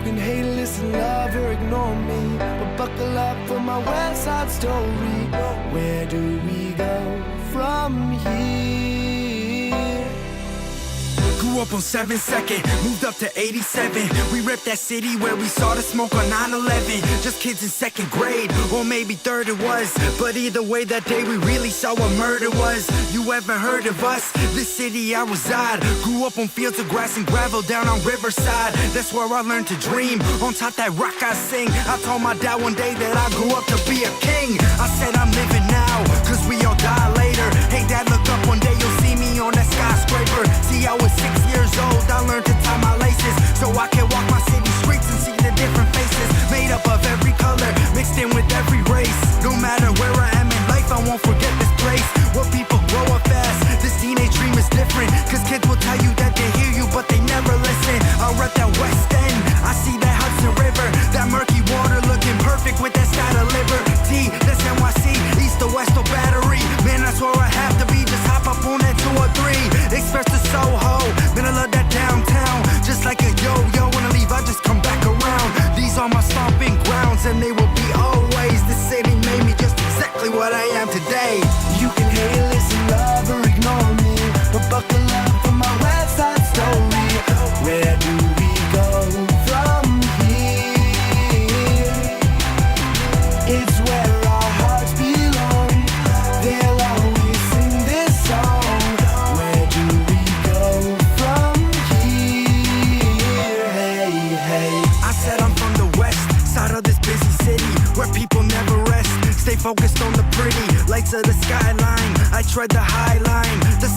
can hate, listen, love, or ignore me, but buckle up for my West Side Story. Where do we go from here? Grew up on 7th, 2nd, moved up to 87. We ripped that city where we saw the smoke on 9/11. Just kids in 2nd grade, or maybe 3rd it was. But either way, that day we really saw what murder was. You ever heard of us? This city I reside. Grew up on fields of grass and gravel down on Riverside. That's where I learned to dream. On top that rock I sing. I told my dad one day that I grew up to be a king. I said I'm living now, cause we all die later. Hey dad, look up, one day you'll see me on that skyscraper. See, I was 6 years old, I learned to tie my laces, so I can walk my city streets and see the different faces, made up of every color, mixed in with every race. No matter where I am in life, I won't forget this place, where people grow up fast. This teenage dream is different, cause kids will tell you that they hear you, but they never listen. I rep that West End, I see that Hudson River, that murky water looking perfect with that side of liberty. That's NYC, east to west or Battery. Man, that's where I have to be, just hop up on that 203. Express to Soho, man, I love that downtown. Just like a yo-yo, when I leave, I just come back around. These are my stomping grounds, and they will be always. This city made me just exactly what I am today. You can hate, listen, love, or ignore me, but buckle up for my West Side Story. Where do we go from here? It's where our hearts belong. They'll always sing this song. Where do we go from here? Hey, hey. I said I'm from the west side of this busy city, where people never rest. Stay focused on the pretty lights of the skyline. I tread the high line. The